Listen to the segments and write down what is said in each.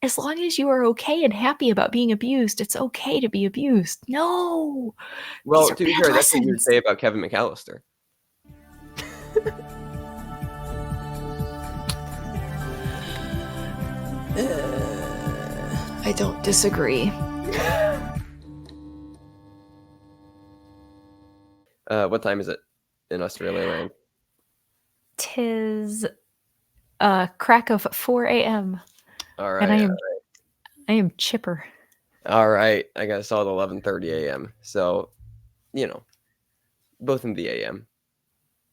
as long as you are okay and happy about being abused, it's okay to be abused. No, these Well, are to be bad fair, that's what you would lessons. say about Kevin McAllister. I don't disagree. What time is it in Australia land? 'Tis a crack of 4 a.m. All and right, I am chipper. all right. I got saw at 11:30 a.m. So both in the a.m.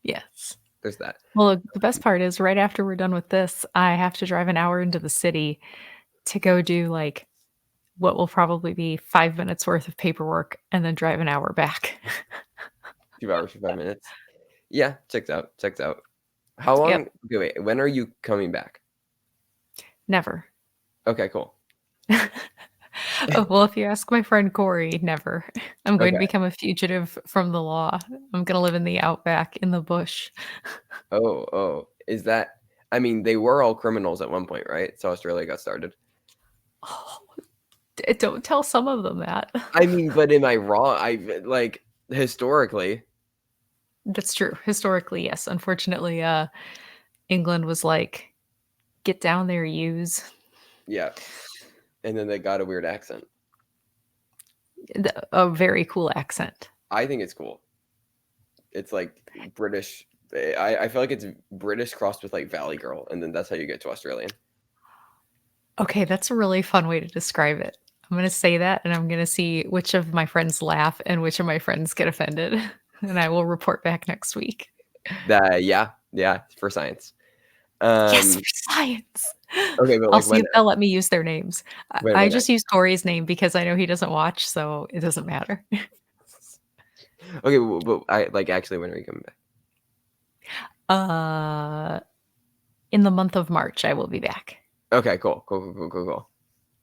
Yes. There's that. Well, the best part is right after we're done with this, I have to drive an hour into the city to go do like what will probably be 5 minutes worth of paperwork and then drive an hour back. 2 hours for 5 minutes. Yeah, checks out. Checks out. How long? Yep. Okay, wait. When are you coming back? Never. Okay, cool. Oh, well, if you ask my friend Corey, never. I'm going to Okay. become a fugitive from the law. I'm going to live in the outback in the bush. Oh. Is that? I mean, they were all criminals at one point, right? So Australia got started. Oh, don't tell some of them that. I mean, but am I wrong? I like historically. That's true. Historically, yes. Unfortunately, England was like, get down there, use. Yeah. And then they got a weird accent. A very cool accent. I think it's cool. It's like British. I feel like it's British crossed with like Valley Girl, and then that's how you get to Australian. Okay, that's a really fun way to describe it. I'm going to say that and I'm going to see which of my friends laugh and which of my friends get offended. And I will report back next week. That yeah, for science. Yes, for Um, science. okay, but I'll like see when if they'll let me use their names. I when just use Corey's name because I know he doesn't watch, so it doesn't matter. okay, but I like actually when are you coming back? Uh, in the month of March, I will be back, Okay, cool.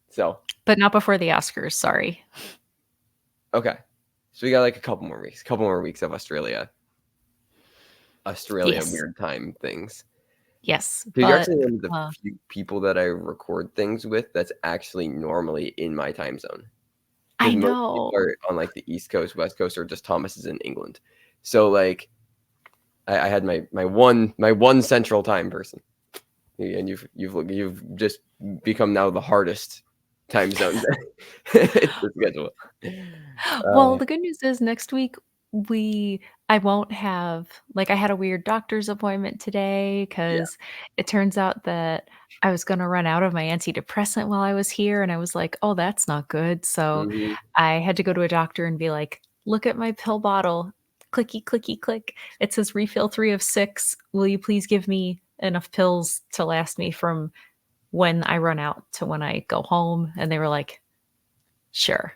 So but not before the Oscars. Sorry. okay, so we got like a couple more weeks of Australia Yes, weird time things. yes, Because you're but actually one of the uh, few people that I record things with that's actually normally in my time zone. I Because most people know. are on like the East Coast, West Coast, or just Thomas is in England. So like I had my one central time person, and you've just become now the hardest time zone to schedule. Well, the good news is next week we I won't have like I had a weird doctor's appointment today Yeah. because it turns out that I was gonna run out of my antidepressant while I was here, and I was like, "Oh, that's not good." So Hmm. I had to go to a doctor and be like, "Look at my pill bottle. Clicky, clicky, click. It says refill 3 of 6. Will you please give me enough pills to last me from when I run out to when I go home?" And they were like, "Sure."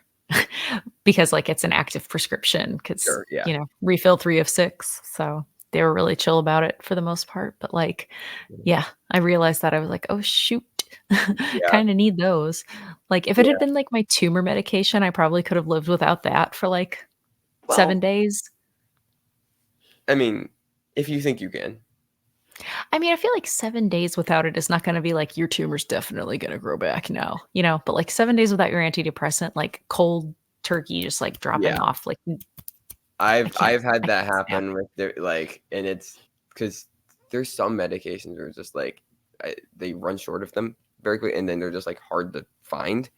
Because, like, it's an active prescription because Sure. Yeah. refill 3 of 6, so they were really chill about it for the most part, but, like, yeah, I realized that I was like, "Oh, shoot." Yeah. Kinda need those. Like, if it had Yeah. been, like, my tumor medication, I probably could have lived without that for, like, 7 Well, days. I mean, if you think you can. I mean, I feel like 7 days without it is not gonna be like, "Your tumor's definitely gonna grow back now," but, like, 7 days without your antidepressant, like, cold turkey just, like, dropping Yeah. off, like, I've I've had I that can't stand happen with their like, and it's because there's some medications where it's just like they run short of them very quick, and then they're just like hard to find,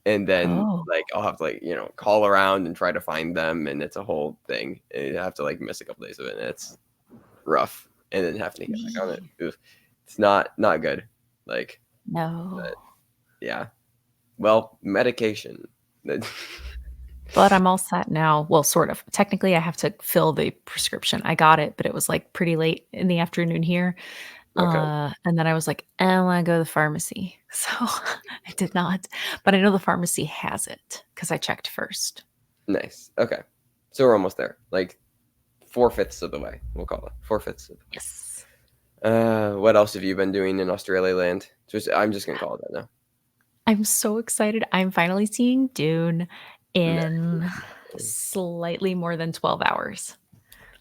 and then Oh. like I'll have to like call around and try to find them, and it's a whole thing. And you have to like miss a couple days of it, and it's rough, and then having to get back on it. Oof. It's not good. Like, No. but yeah. Well, medication. But I'm all set now. Well, sort of. Technically, I have to fill the prescription. I got it, but it was, like, pretty late in the afternoon here, Okay, and then I was like, "I wanna go to the pharmacy." So, I did not, but I know the pharmacy has it because I checked first. nice. Okay, so we're almost there. Like 4/5 of the way, we'll call it 4/5 of the way. Yes. What else have you been doing in Australia land? I'm just gonna call it that now. I'm so excited. I'm finally seeing Dune Nice. in slightly more than 12 hours.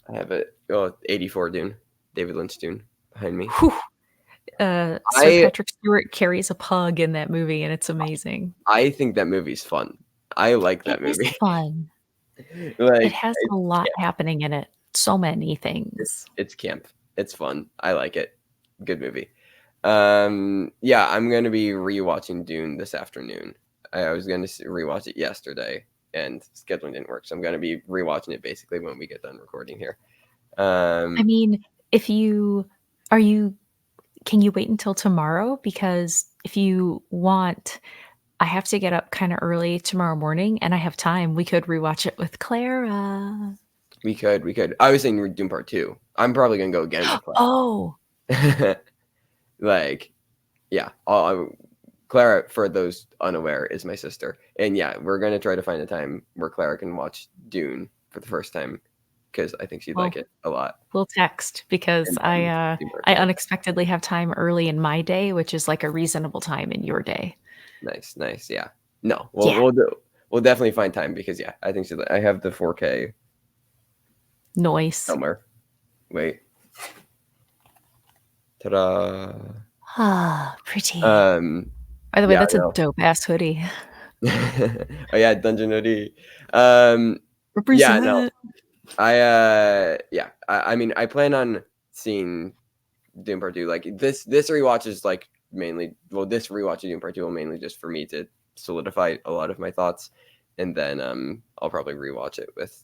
I have it. Oh, 84 Dune, David Lynch Dune behind me. Whew. Sir I Patrick Stewart carries a pug in that movie, and it's amazing. I think that movie's fun. I like It that is movie. fun. It Like has a lot happening in it. So many things. it's camp. It's fun. I like it. Good movie. Yeah, I'm gonna be rewatching Dune this afternoon. I was gonna rewatch it yesterday, and scheduling didn't work, so I'm gonna be rewatching it basically when we get done recording here. I mean, if you are you can you wait until tomorrow? Because if you want, I have to get up kind of early tomorrow morning and I have time. We could rewatch it with Clara. we could. I was saying Dune Part Two. I'm probably gonna go again with Oh, Clara. Like, yeah, Clara, for those unaware, is my sister, and yeah, we're gonna try to find a time where Clara can watch Dune for the first time because I think she'd like well, it a lot. we'll text because And then Dune Part I Two. unexpectedly have time early in my day, which is like a reasonable time in your day. Nice. Yeah. No, we'll Yeah, we'll do. We'll definitely find time because yeah, I think so. I have the 4K noise. somewhere. Wait. Ta-da. Ah, pretty. Um. By the way, Yeah. that's a No. dope ass hoodie. Oh yeah, Dungeon Hoodie. Um. Yeah. No. Represent. Yeah. I mean, I plan on seeing Doom Part Two. Like this rewatch is like mainly. Well, this rewatch of Doom Part Two will mainly just for me to solidify a lot of my thoughts, and then I'll probably rewatch it with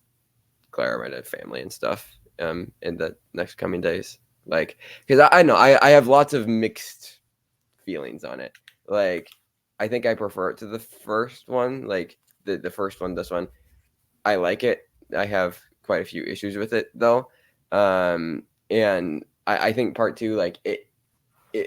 Clara, my family, and stuff in the next coming days. Like, because I know I have lots of mixed feelings on it. Like, I think I prefer it to the first one. Like the first one, this one, I like it. I have quite a few issues with it though, and I think part two, like it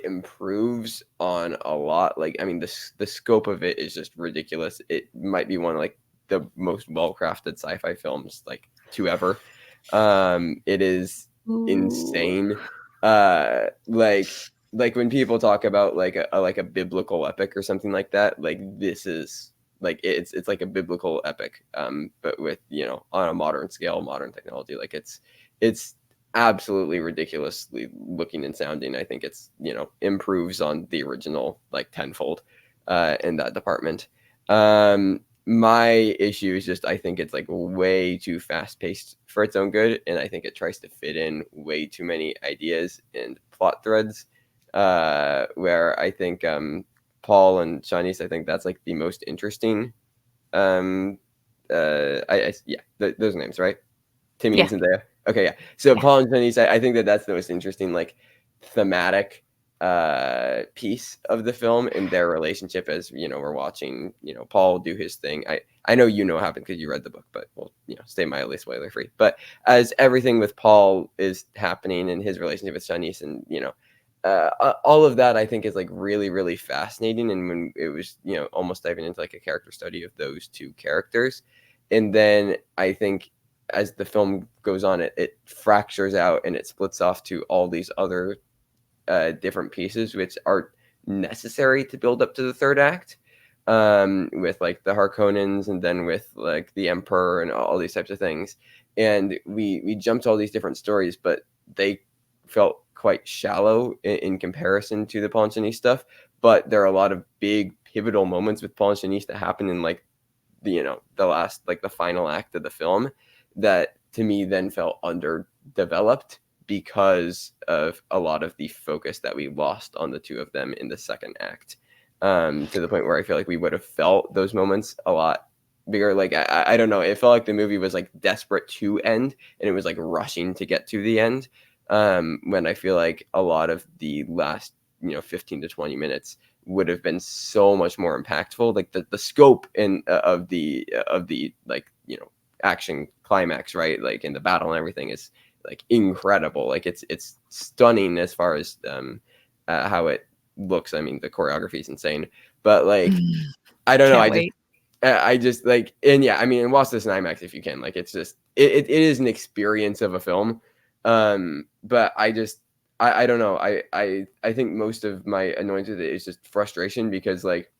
improves on a lot. Like, I mean, the scope of it is just ridiculous. It might be one of like the most well crafted sci-fi films like to ever. It is Ooh. insane. Like when people talk about like a biblical epic or something like that, like this is like it's like a biblical epic, but with on a modern scale, modern technology. Like it's absolutely ridiculously looking and sounding. I think it's improves on the original like tenfold in that department. My issue is just I think it's like way too fast paced for its own good, and I think it tries to fit in way too many ideas and plot threads. Where I think Paul and Shanice, I think that's like the most interesting. Um, yeah, those names, right? Timmy and Yeah, Zendaya. Okay, yeah. So yeah. Paul and Shanice, I think that's the most interesting, like thematic piece of the and their relationship as we're watching Paul do his thing. I know what happened because you read the book, but we'll stay mildly spoiler free. But as everything with Paul is happening and his relationship with Shanice and all of that I think is like really really fascinating, and when it was almost diving into like a character study of those two characters, and then I think as the film goes on, it fractures out and it splits off to all these other different pieces which are necessary to build up to the third act, with like the Harkonnens and then with like the Emperor and all these types of things. And we jumped all these different stories, but they felt quite shallow in comparison to the Paul and Shanice stuff. But there are a lot of big pivotal moments with Paul and Shanice that happen in like the last, like the final act of the film, that to me then felt underdeveloped because of a lot of the focus that we lost on the two of them in the second act, to the point where I feel like we would have felt those moments a lot bigger. Like I don't know, it felt like the movie was like desperate to end and it was like rushing to get to the end, when I feel like a lot of the last 15 to 20 minutes would have been so much more impactful. Like the scope of the like action climax, right, like in the battle and everything is like incredible. Like it's stunning as far as how it looks. I mean, the choreography is insane, but like I don't know, Can't wait. I just like, and yeah, I mean, and watch this in IMAX if you can. Like it's just it is an experience of a film. But I don't know, I think most of my annoyance with it is just frustration because like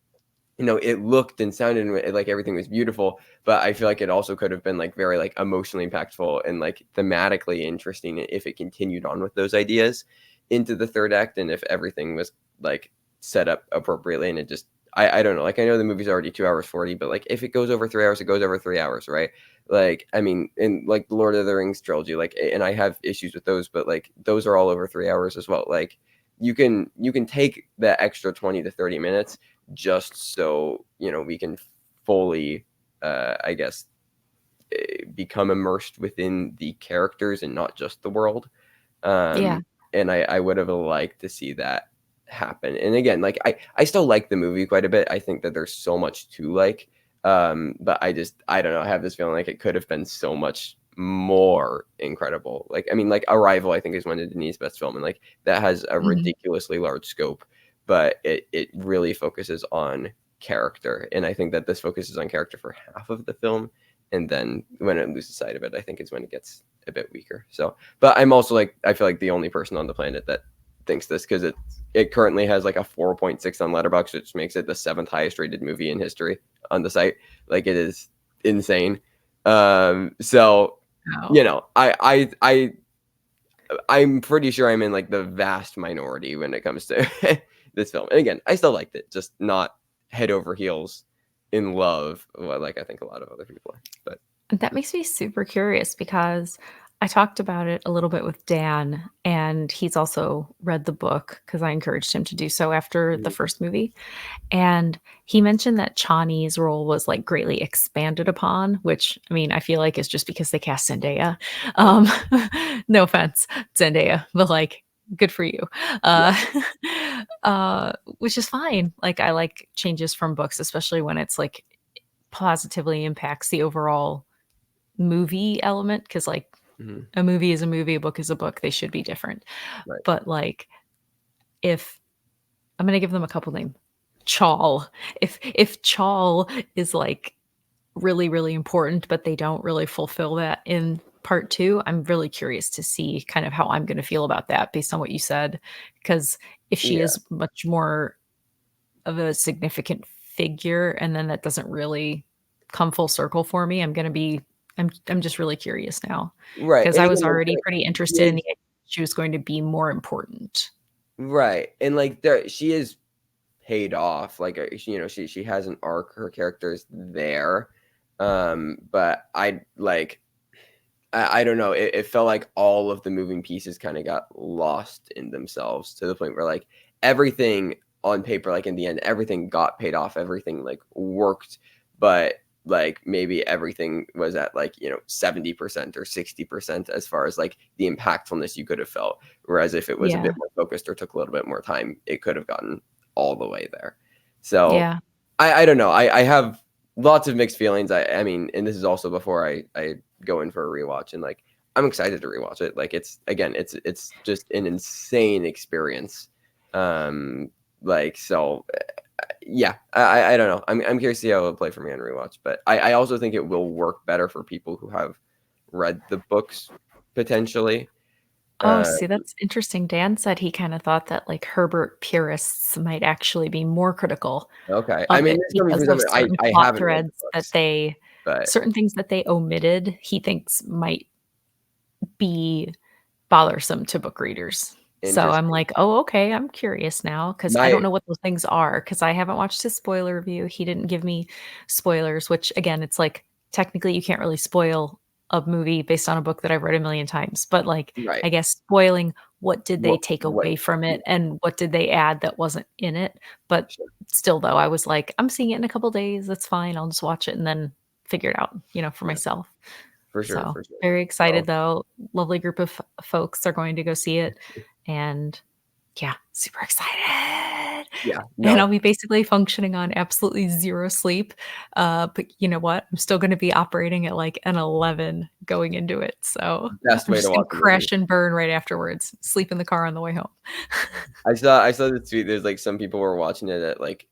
it looked and sounded like everything was beautiful, but I feel like it also could have been like very like emotionally impactful and like thematically interesting if it continued on with those ideas. into the third act, and if everything was like set up appropriately, and it just I don't know. Like I know the movie's already 2 hours 40, but like if it goes over 3 hours, it goes over 3 hours, right? Like I mean, in like the Lord of the Rings trilogy, like and I have issues with those, but like those are all over 3 hours as well. Like you can take that extra 20 to 30 minutes just so we can fully I guess become immersed within the characters and not just the world. Yeah. And I would have liked to see that happen. And again, like I still like the movie quite a bit. I think that there's so much to like. But I don't know. I have this feeling like it could have been so much more incredible. Like I mean, like Arrival, I think is one of Denis' best film, and like that has a Mhm. ridiculously large scope, but it really focuses on character. And I think that this focuses on character for half of the film, and then when it loses sight of it, I think is when it gets a bit weaker. So, but I'm also like I feel like the only person on the planet that thinks this because it currently has like a 4.6 on Letterboxd, which makes it the seventh highest rated movie in history on the site. Like it is insane. So Wow. I'm pretty sure I'm in like the vast minority when it comes to this film. And again, I still liked it, just not head over heels in love, like I think a lot of other people are. But That makes me super curious because I talked about it a little bit with Dan, and he's also read the book because I encouraged him to do so after the mhm, first movie. And he mentioned that Chani's role was like greatly expanded upon, which I mean, I feel like is just because they cast Zendaya. Um, no offense, Zendaya, but like, good for you. yeah, Uh, which is fine. Like, I like changes from books, especially when it's like positively impacts the overall movie element. Because like mhm, a movie is a movie, a book is a book. They should be different. right, But like, if I'm gonna give them a couple names. Chawl. If Chawl is like really, really important, but they don't really fulfill that in part two, I'm really curious to see kind of how I'm gonna feel about that based on what you said. Because if she yeah, is much more of a significant figure and then that doesn't really come full circle for me, I'm just really curious now. right. Because And I again, was already pretty she interested in is the idea she was going to be more important. right, and like there, she is paid off. Like she has an arc. Her character's there, but I don't know. It felt like all of the moving pieces kind of got lost in themselves to the point where like everything on paper, like in the end, everything got paid off. Everything like worked, but like maybe everything was at like 70% or 60% as far as like the impactfulness you could have felt. Whereas if it was a bit Yeah. more focused or took a little bit more time, it could have gotten all the way there. So Yeah. I don't know. I have lots of mixed feelings. I mean, and this is also before I go in for a rewatch, and like I'm excited to rewatch it. Like it's just an insane experience. Um, like so, yeah. I don't know. I'm curious to see how it'll play for me on rewatch, but I also think it will work better for people who have read the books potentially. Oh, Uh, see, that's interesting. Dan said he kind of thought that like Herbert purists might actually be more critical okay. I of mean, it this is coming because from of someone certain I plot haven't read the threads that books, they but certain things that they omitted, he thinks might be bothersome to book readers. So I'm interesting. like, "Oh, okay, I'm curious now because I My don't know what those things are because I haven't watched his spoiler review. He didn't give me spoilers, which again, it's like technically you can't really spoil a movie based on a book that I've read a million times, but like right. I guess spoiling what did they take What away from yeah, it and what did they add that wasn't in it. But sure. still though, I was like, I'm seeing it in a couple days. That's fine. I'll just watch it and then figure it out, for Yeah, myself. for sure, So, for sure. very So, excited though. Lovely group of folks are going to go see it, and yeah, super excited. yeah, And no, I'll be basically functioning on absolutely 0 sleep, but you know what? I'm still gonna be operating at, like, an 11 going into it, so best I'm way to just gonna watch a movie. crash and burn right afterwards, sleep in the car on the way home. I saw the tweet, there's, like, some people were watching it at, like,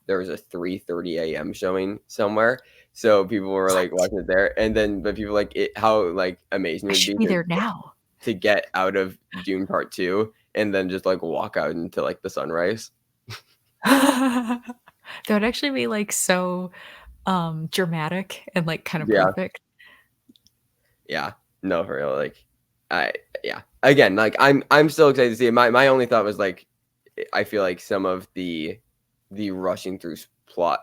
there was a 3:30 AM showing somewhere, so people were, like, What? watching it there, and then but people like, it how, like, amazing I it would should be be there now. to get out of Dune Part 2 and then just, like, walk out into, like, the sunrise. That would actually be, like, so, dramatic and, like, kinda Yeah, perfect. yeah. No, for real, like Yeah. Again, like I'm still excited to see it. My only thought was like I feel like some of the rushing through plot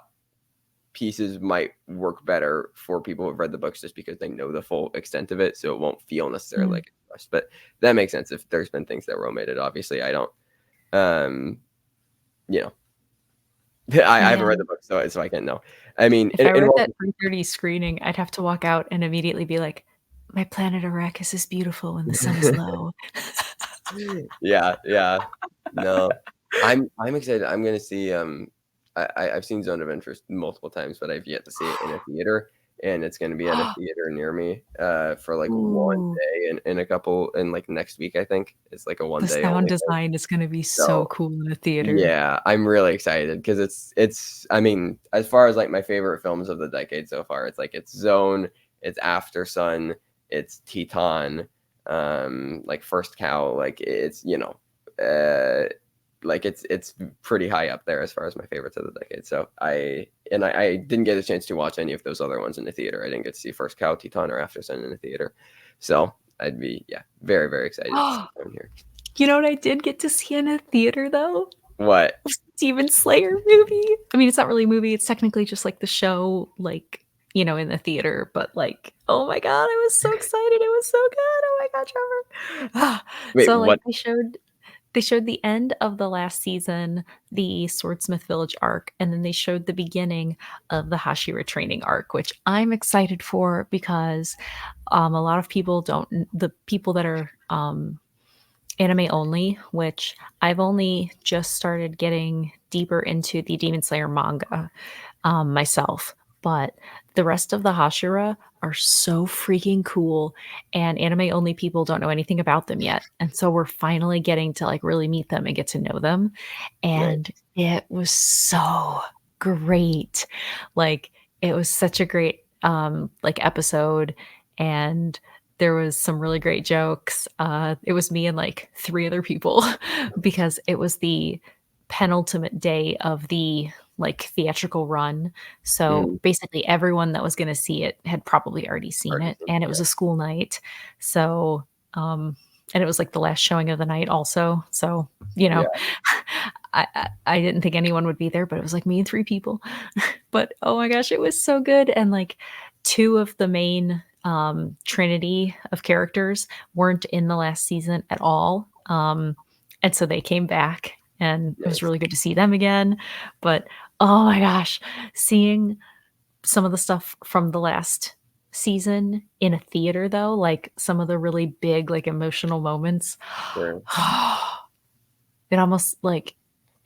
pieces might work better for people who've read the books just because they know the full extent of it, so it won't feel necessarily like it's rushed. But that makes sense if there's been things that were omitted. Obviously, I don't. You know, I haven't Yeah. read the book, so I can't know. I mean, If I were and at well, that 3:30 screening, I'd have to walk out and immediately be like, "My planet Arrakis is beautiful when the sun is low." yeah, yeah. No, I'm excited. I'm gonna see. I've seen Zone of Interest multiple times, but I've yet to see it in a theater, and it's gonna be at a theater near me for like one Ooh, day and a couple and like next week. I think it's like a one the day sound only thing. design is gonna be so So cool in the theater. yeah, I'm really excited because it's. I mean, as far as like my favorite films of the decade so far, it's like it's Zone, it's After Sun, it's Teton, like First Cow, like it's like it's pretty high up there as far as my favorites of the decade. So I didn't get a chance to watch any of those other ones in the theater. I didn't get to see First Cow, Teton, or After Sun in the theater. So I'd be very very excited to see them here. You know what I did get to see in a theater, though? What? Demon Slayer movie. I mean, it's not really a movie, it's technically just, like, the show, like, in the theater, but, like, oh my god, I was so excited, it was so good, oh my god, Trevor. Wait, So, like, what? they showed the end of the last season, the Swordsmith Village arc, and then they showed the beginning of the Hashira training arc, which I'm excited for because, a lot of people don't the people that are, anime only, which I've only just started getting deeper into the Demon Slayer manga myself. But the rest of the Hashira are so freaking cool, and anime only people don't know anything about them yet. And so we're finally getting to like really meet them and get to know them. And Nice. it was so great. Like it was such a great like episode, and there was some really great jokes. It was me and like three other people because it was the penultimate day of the like theatrical run. So Mm, basically everyone that was going to see it had probably already seen it, Artisan, and it yeah, was a school night. So and it was like the last showing of the night also. So, you know, yeah, I didn't think anyone would be there, but it was like me and three people. But oh my gosh, it was so good. And like two of the main trinity of characters weren't in the last season at all. And so they came back, and it was nice. really good to see them again. But oh my gosh, seeing some of the stuff from the last season in a theater though, like some of the really big like emotional moments, Sure. it almost like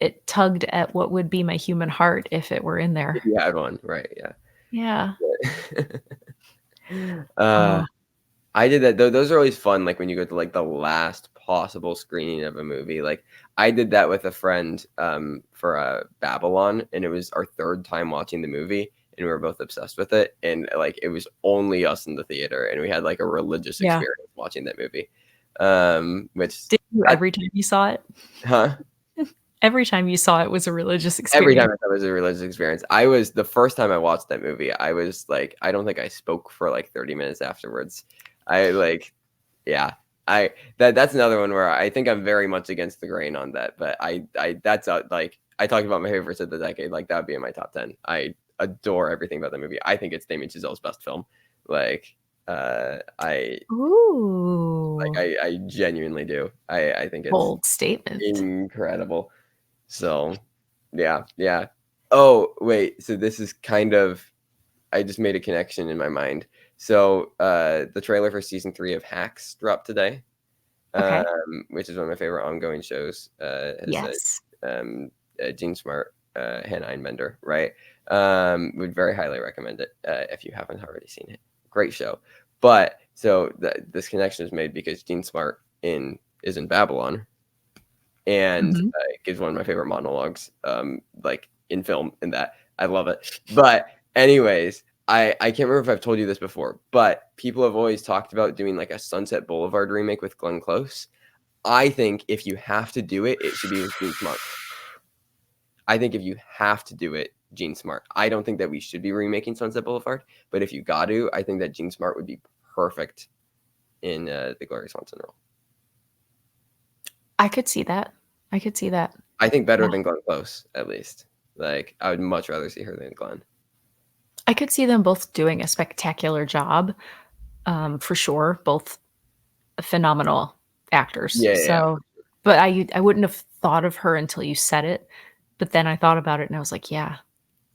it tugged at what would be my human heart if it were in If there. you had one, right? Yeah. Yeah. uh, Oh, I did that. Those are always fun. Like when you go to like the last possible screening of a movie. Like I did that with a friend for Babylon, and it was our third time watching the movie, and we were both obsessed with it. And like it was only us in the theater, and we had like a religious yeah. experience watching that movie. Which Did you that every time you saw it? huh? Every time you saw it was a religious Every time experience. I thought it was a religious experience. I was the first time I watched that movie, I was like, I don't think I spoke for like 30 minutes afterwards. I like, yeah, that's another one where I think I'm very much against the grain on that. But that's like I talked about my favorites of the decade. Like that would be in my top 10. I adore everything about the movie. I think it's Damien Chazelle's best film. Like, I Ooh, I genuinely do. I think it's bold statement. incredible. So, yeah, yeah. Oh, wait. So this is kind of I just made a connection in my mind. So, the trailer for season 3 of Hacks dropped today, Okay. which is one of my favorite ongoing shows. Has Yes. Gene Smart, Hannah Einbender, right? Would very highly recommend it if you haven't already seen it. Great show. But so this connection is made because Gene Smart is in Babylon, and Mhm. gives one of my favorite monologues, like in film. In that, I love it. But anyways, I can't remember if I've told you this before, but people have always talked about doing like a Sunset Boulevard remake with Glenn Close. I think if you have to do it, it should be with Gene Smart. I think if you have to do it, Gene Smart. I don't think that we should be remaking Sunset Boulevard, but if you got to, I think that Gene Smart would be perfect in the Gloria Swanson role. I could see that. I could see that. I think better Yeah. than Glenn Close, at least. Like, I would much rather see her than Glenn. I could see them both doing a spectacular job, for sure. Both phenomenal actors. Yeah. So, but I wouldn't have thought of her until you said it. But then I thought about it and I was like, yeah,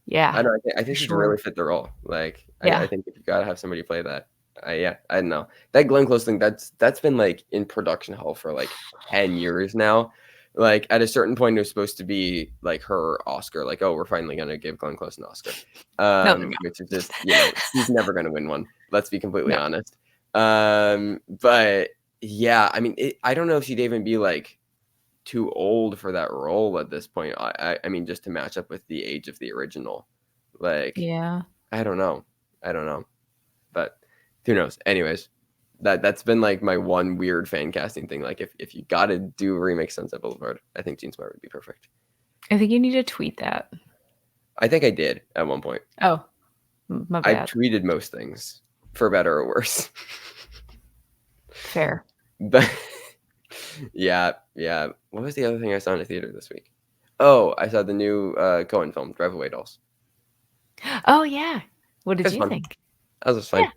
yeah, I know. I for think she'd really sure. fit the role. Like, I Yeah. think if you gotta have somebody play that, yeah, I don't know. That Glenn Close thing, that's been like in production hell for like 10 years now. Like at a certain point, it was supposed to be like her Oscar. Like, oh, we're finally gonna give Glenn Close an Oscar. No, they're Which is not. just she's never gonna win one. Let's be completely No. honest. But yeah, I mean, I don't know if she'd even be like too old for that role at this point. I mean, just to match up with the age of the original. Like, Yeah. I don't know. I don't know. But who knows? Anyways, that's been like my one weird fan casting thing. Like if you gotta do a remake Sunset Boulevard, I think Gene Smart would be perfect. I think you need to tweet that. I think I did at one point. Oh, my I've bad. tweeted most things, for better or worse. Fair. But yeah. What was the other thing I saw in the theater this week? Oh, I saw the new Coen film, Drive Away Dolls. Oh yeah. What It did was you fun. think? That was just Yeah. fine.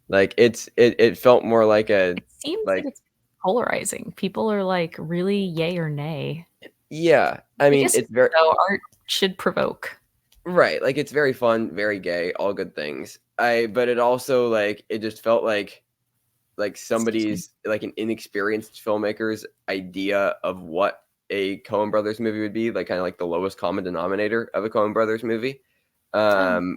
Like it felt more like a It seems like like it's polarizing. People are like really yay or nay. yeah. I I mean, guess it's very though art should provoke. right. Like it's very fun, very gay, all good things. But it also like it just felt like Excuse me. somebody's like an inexperienced filmmaker's idea of what a Coen Brothers movie would be, like kind of like the lowest common denominator of a Coen Brothers movie. Oh, Um,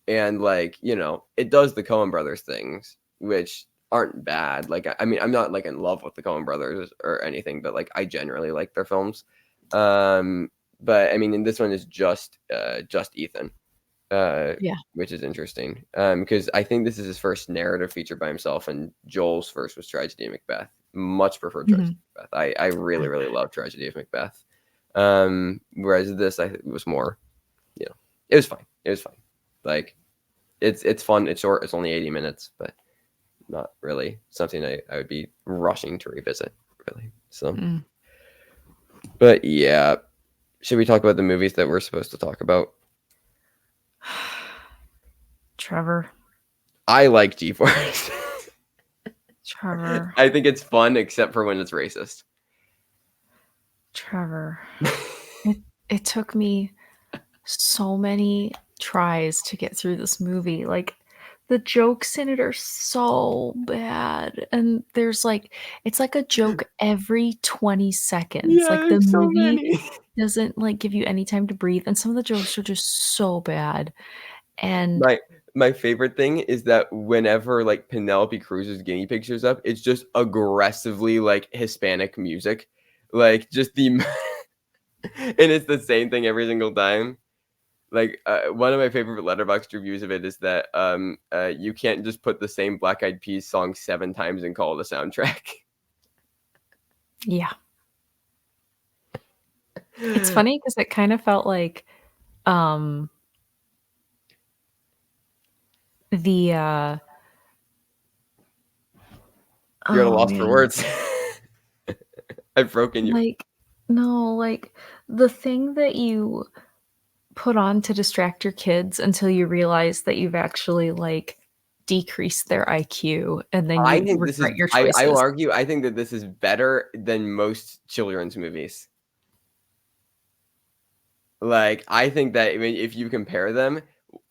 and like it does the Coen Brothers things, which aren't bad. Like I mean, I'm not like in love with the Coen Brothers or anything, but like I generally like their films. Um, but I mean, in this one is just Ethan, yeah. which is interesting. Because I think this is his first narrative feature by himself, and Joel's first was Tragedy of Macbeth. Much preferred Tragedy Mhm. of Macbeth. I really really love Tragedy of Macbeth. Whereas this it was more, it was fine. It was fine. Like it's fun. It's short. It's only 80 minutes, but not really something I would be rushing to revisit. Really. So, Mm. but yeah, should we talk about the movies that we're supposed to talk about? Trevor. I like G-Force. Trevor. I think it's fun, except for when it's racist. Trevor. It took me so many tries to get through this movie. Like the jokes in it are so bad. And there's like it's like a joke every 20 seconds. Yeah, Like the there's so movie many. doesn't like give you any time to breathe. And some of the jokes are just so bad. And My favorite thing is that whenever like Penelope Cruz's guinea pig shows up, it's just aggressively like Hispanic music, like just the and it's the same thing every single time. Like one of my favorite Letterboxd reviews of it is that you can't just put the same Black Eyed Peas song 7 times and call it a soundtrack. yeah. It's funny because it kind of felt like um the You're at a oh loss for man. words. I've broken you. Like no, like the thing that you put on to distract your kids until you realize that you've actually like decreased their IQ and then I you think this is. regret your I will choices. argue. I think that this is better than most children's movies. Like I think that if you compare them,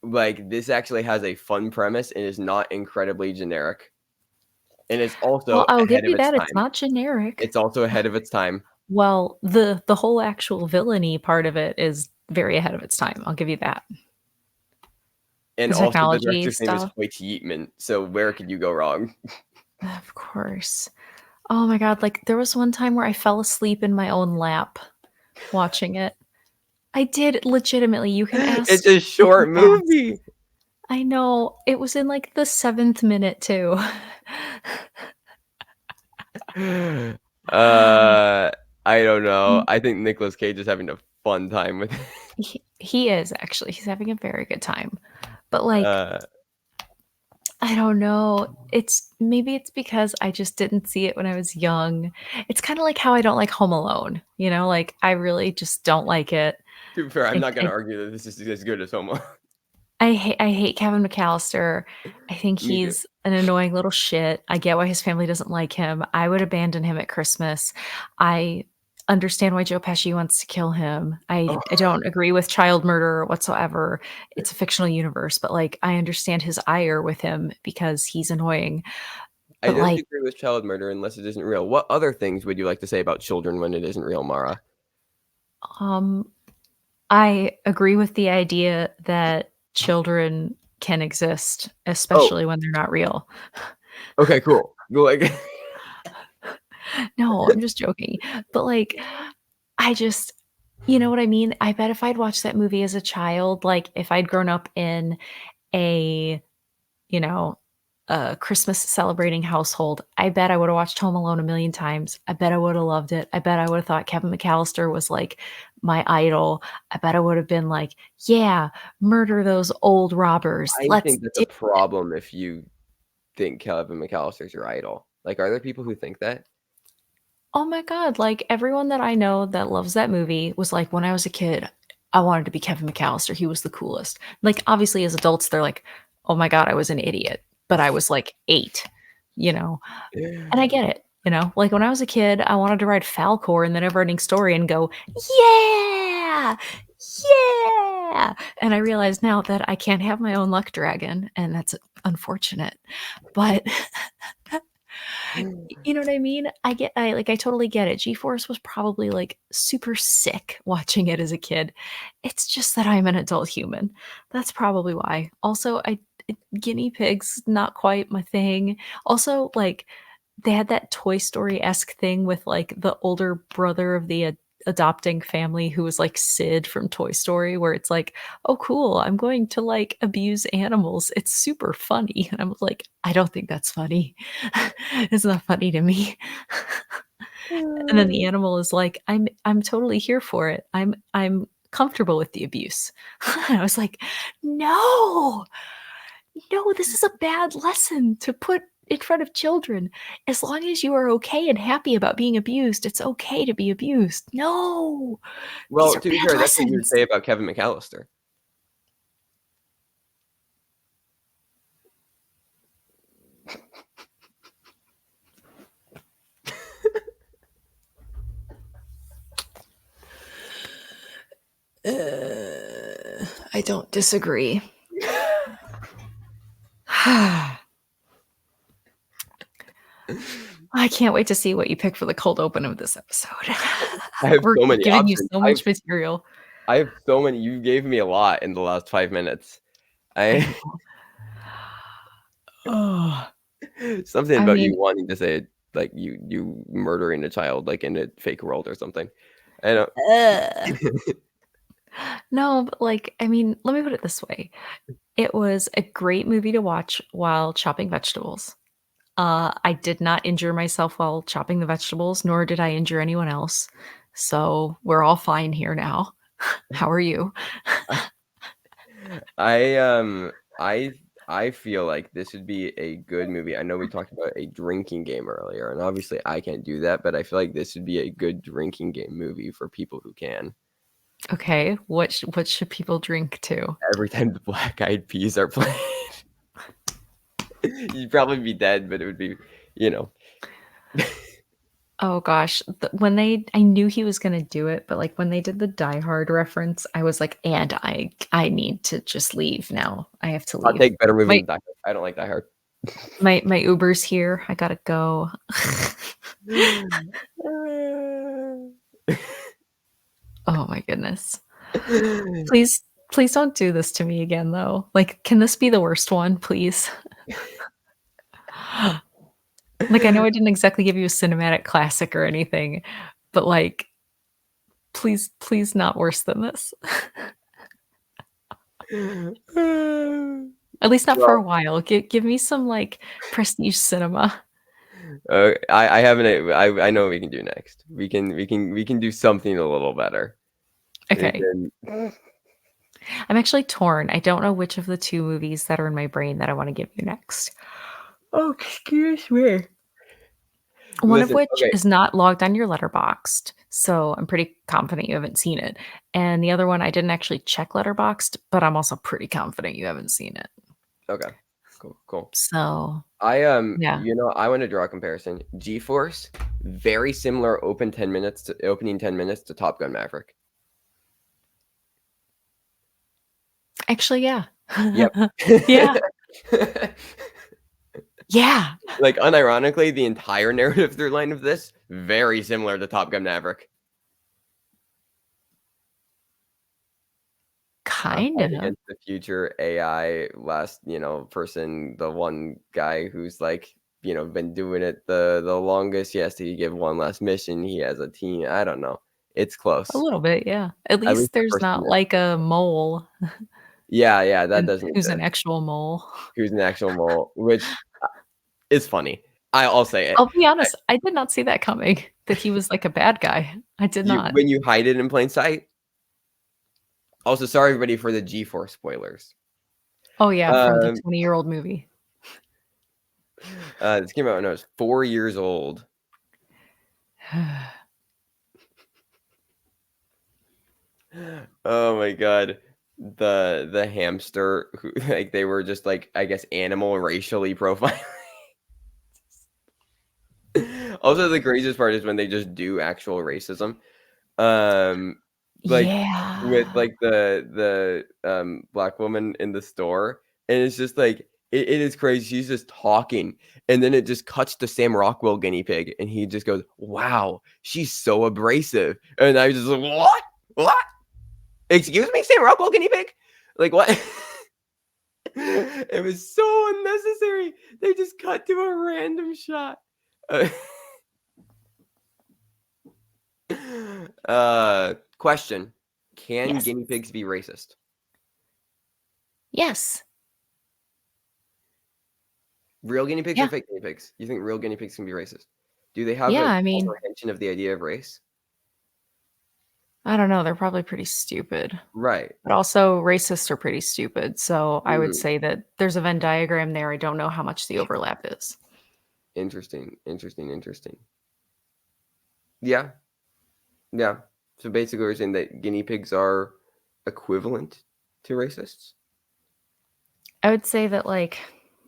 like this actually has a fun premise and is not incredibly generic, and it's Well, also I'll give ahead of you its that, it's time. not generic. It's also ahead of its time. Well, the whole actual villainy part of it is very ahead of its time, I'll give you that. And The also the technology director's name is stuff, Hoyt Yeatman, so where could you go wrong? of course. Oh my god, like, there was one time where I fell asleep in my own lap watching it. I did legitimately, you can ask It's a you can short ask. movie. I know, it was in, like, the 7th minute too. I don't know. Mm, I think Nicolas Cage is having a fun time with it. he is actually, he's having a very good time, but, like, Uh, I don't know. Maybe it's because I just didn't see it when I was young. It's kind of like how I don't like Home Alone, like I really just don't like it. To be fair, I'm I, not gonna I, argue that this is as good as Home Alone. I hate Kevin McAllister. I think Me too. he's an annoying little shit. I get why his family doesn't like him. I would abandon him at Christmas. I understand why Joe Pesci wants to kill him. I, Oh, I don't agree with child murder whatsoever. It's a fictional universe, but like I understand his ire with him because he's annoying. I But don't like agree with child murder unless it isn't real. What other things would you like to say about children when it isn't real, Mara? um I agree with the idea that children can exist, Oh, especially when they're not real. okay, cool. Like, No, I'm just joking. But like, I just, you know what I mean? I bet if I'd watched that movie as a child, like if I'd grown up in a, you know, a Christmas celebrating household, I bet I would have watched Home Alone a million times. I bet I would have loved it. I bet I would have thought Kevin McAllister was like my idol. I bet I would have been like, yeah, murder those old robbers. I Let's think that's a do. problem if you think Kevin McAllister's your idol. Like, are there people who think that? Oh my God. Like everyone that I know that loves that movie was like, when I was a kid, I wanted to be Kevin McAllister. He was the coolest. Like, obviously, as adults, they're like, oh my God, I was an idiot. But I was like 8, you know? And I get it. Like when I was a kid, I wanted to write Falcor in the Neverending Story and go, yeah, yeah. And I realize now that I can't have my own luck dragon, and that's unfortunate. But you know what I mean? I totally get it. G-Force was probably like super sick watching it as a kid. It's just that I'm an adult human. That's probably why. Also, guinea pigs not quite my thing. Also, like they had that Toy Story-esque thing with like the older brother of the adopting family who was like Sid from Toy Story, where it's like, oh cool, I'm going to like abuse animals. It's super funny. And I was like, I don't think that's funny. It's not funny to me. And then the animal is like, I'm totally here for it. I'm comfortable with the abuse. And I was like, no, no, this is a bad lesson to put in front of children. As long as you are okay and happy about being abused, it's okay to be abused. No, these Well, are to be bad fair, that's what you would lessons. say about Kevin McAllister. I don't disagree. I can't wait to see what you pick for the cold open of this episode. I have We're so many giving you options. so much material. I have so many. You gave me a lot in the last 5 minutes. I I know. Oh, something I about you mean, wanting to say like you murdering a child like in a fake world or something. I don't. ugh. No, but like, I mean, let me put it this way. It was a great movie to watch while chopping vegetables. I did not injure myself while chopping the vegetables, nor did I injure anyone else. So we're all fine here now. How are you? I I I feel like this would be a good movie. I know we talked about a drinking game earlier, and obviously I can't do that, but I feel like this would be a good drinking game movie for people who can. Okay, what should people drink to? Every time the Black Eyed Peas are played, you'd probably be dead, but it would be, you know. Oh gosh, I knew he was gonna do it, but like when they did the Die Hard reference, I was like, and I need to just leave now. I have to Hot leave. take, better movie My than Die Hard. I don't like Die Hard. my Uber's here. I gotta go. Oh my goodness. Please, please don't do this to me again, though. Like, can this be the worst one, please? Like, I know I didn't exactly give you a cinematic classic or anything, but like, please, please not worse than this. At least not for Well, a while. Give me some like prestige cinema. I haven't. I know what we can do next. We can do something a little better. We Okay. can. I'm actually torn. I don't know which of the two movies that are in my brain that I want to give you next. Oh, excuse me. One of Listen, which okay, is not logged on your Letterboxd, so I'm pretty confident you haven't seen it. And the other one, I didn't actually check Letterboxd, but I'm also pretty confident you haven't seen it. okay, cool, cool. So, I yeah. I want to draw a comparison. G-Force, very similar opening 10 minutes to Top Gun Maverick. Actually, yeah. Yep. Yeah. Yeah. Like unironically, the entire narrative through line of this very similar to Top Gun Maverick. Kind Fight of. against the future AI person, the one guy who's like, been doing it the longest. He has to give one last mission. He has a team. I don't know. It's A close. little bit, yeah. At At least least the there's first not minute. like a mole Yeah, that and doesn't who's an exist. actual mole. Who's an actual mole, which is funny. I'll say it. I'll be honest, I did not see that coming, that he was like a bad guy. I did not. When you hide it in plain sight. Also, sorry everybody for the G-Force spoilers. Oh, yeah, from the Um, 20-year-old movie. this came out when I was 4 years old. Oh my god. The hamster who like they were just like, I guess, animal racially profiling. Also, the craziest part is when they just do actual racism. Um like with Yeah. like the black woman in the store, and it's just like it is crazy. She's just talking, and then it just cuts to Sam Rockwell guinea pig, and he just goes, "Wow, she's so abrasive." And I was just like, "What? Excuse me, Sam Rockwell guinea pig? Like what?" It was so unnecessary. They just cut to a random shot. Uh, question: can Yes. guinea pigs be racist? Yes. Real guinea pigs or Yeah. fake guinea pigs? You think real guinea pigs can be racist? Do they have Yeah, a I mean, comprehension of the idea of race? I don't know, they're probably pretty stupid, Right. but also racists are pretty stupid, so I would Hmm. say that there's a Venn diagram there. I don't know how much the overlap is. Interesting. Interesting. Interesting. Yeah. Yeah. So basically, we're saying that guinea pigs are equivalent to racists. I would say that, like,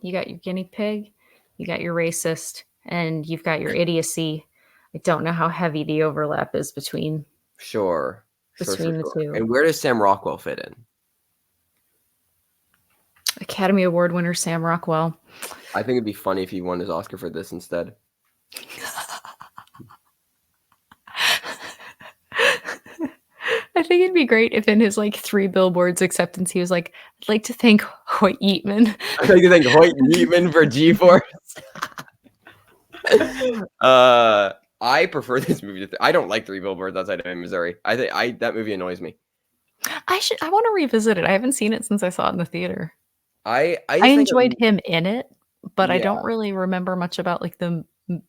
you got your guinea pig, you got your racist, and you've got your idiocy. I don't know how heavy the overlap is Sure. Sure. Sure. between the Sure. two. And where does Sam Rockwell fit in? Academy Award winner Sam Rockwell. I think it'd be funny if he won his Oscar for this instead. I think it'd be great if in his like 3 billboards acceptance he was like, I'd like to thank Hoyt Eatman. I think you think Hoyt Neatman for G-Force. I prefer this movie to. I don't like Three Billboards Outside of Missouri. I think that movie annoys me. I want to revisit it. I haven't seen it since I saw it in the theater. I I just think enjoyed him in it, but I yeah, don't really remember much about like the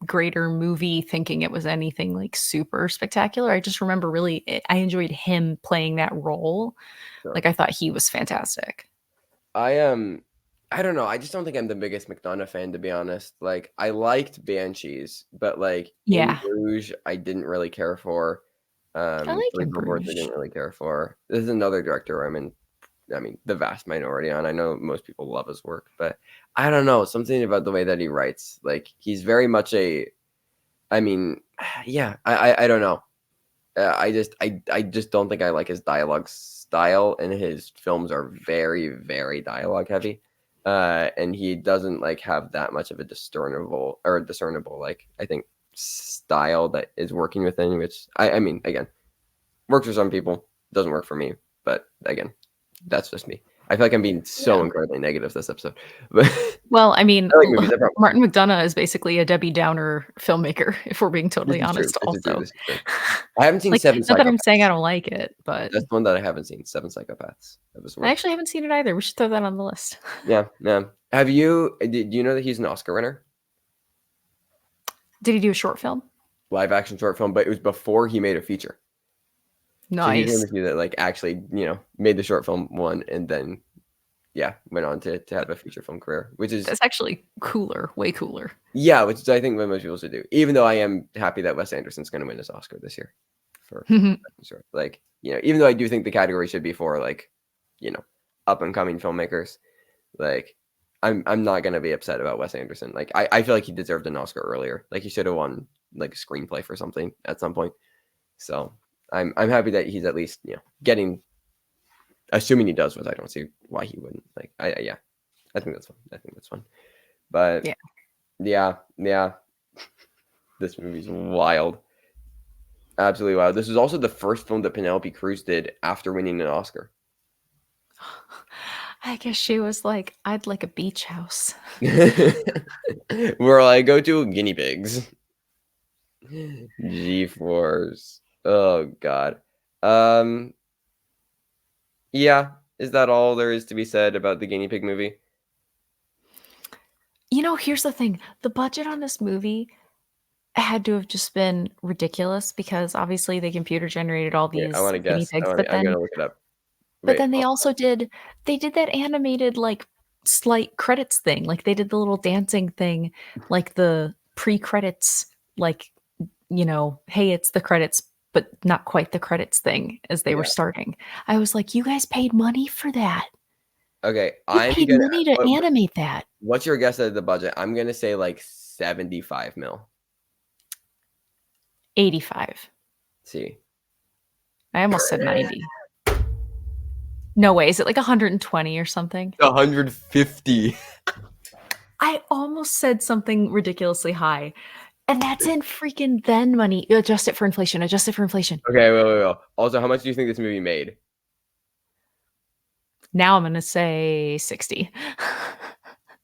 greater movie thinking it was anything like super spectacular. I just remember I enjoyed him playing that role. sure. Like I thought he was fantastic. I I don't know. I just don't think I'm the biggest McDonough fan, to be honest. Like I liked Banshees, but like in Yeah. Bruges, I didn't really care for. I like Three him Billboards, I Bruges. didn't really care for. This is another director I'm in. I mean, the vast minority on. I know most people love his work, but I don't know, something about the way that he writes. Like he's very much a. I mean, yeah, I don't know. I just don't think I like his dialogue style, and his films are very very dialogue heavy, and he doesn't like have that much of a discernible like I think style that is working within, which I mean again works for some people, doesn't work for me, but again that's just me. I feel like I'm being so Yeah. incredibly negative this episode, but Well, I mean, I like movies. I promise. Martin McDonagh is basically a Debbie Downer filmmaker, if we're being This totally is true. honest. This is true. Also, This is true. I haven't seen like, Seven not that I'm saying I Psychopaths. don't like it, but That's the one that I haven't seen. Seven Psychopaths. That was I worth. actually haven't seen it either. We should throw that on the list. Yeah, yeah. Have you? Do you know that he's an Oscar winner? Did he do a short film? Live action short film, but it was before he made a feature. So he's one Nice. of the few that like actually, made the short film one and then went on to have a feature film career, which is That's actually cooler, way cooler. which is I think what most people should do. Even though I am happy that Wes Anderson's going to win his Oscar this year for sure. Like, even though I do think the category should be for like, up and coming filmmakers, like I'm not going to be upset about Wes Anderson. Like I feel like he deserved an Oscar earlier. Like he should have won like a screenplay for something at some point. So I'm happy that he's at least, getting, assuming he does, which I don't see why he wouldn't. Like I think that's fun. I think that's fun. But yeah. This movie's wild. Absolutely wild. This was also the first film that Penelope Cruz did after winning an Oscar. I guess she was like, I'd like a beach house. Where I go to guinea pigs. G-force. Oh god. Yeah. Is that all there is to be said about the guinea pig movie? Here's the thing. The budget on this movie had to have just been ridiculous because obviously they computer generated all Wait, I these want to guinea guess. pigs, I'm gonna look it up. but Wait. then they did that animated like slight credits thing. Like they did the little dancing thing, like the pre-credits, like, hey, it's the credits, but not quite the credits thing as they were Yeah. starting. I was like, you guys paid money for that. Okay. You paid money to animate that. What's your guess at the budget? I'm gonna say like 75 mil. 85. See. I almost said 90. No way. Is it like 120 or something? 150. I almost said something ridiculously high. And that's in freaking then money. Adjust it for inflation. Adjust it for inflation. Okay, wait. Also, how much do you think this movie made? Now I'm going to say 60.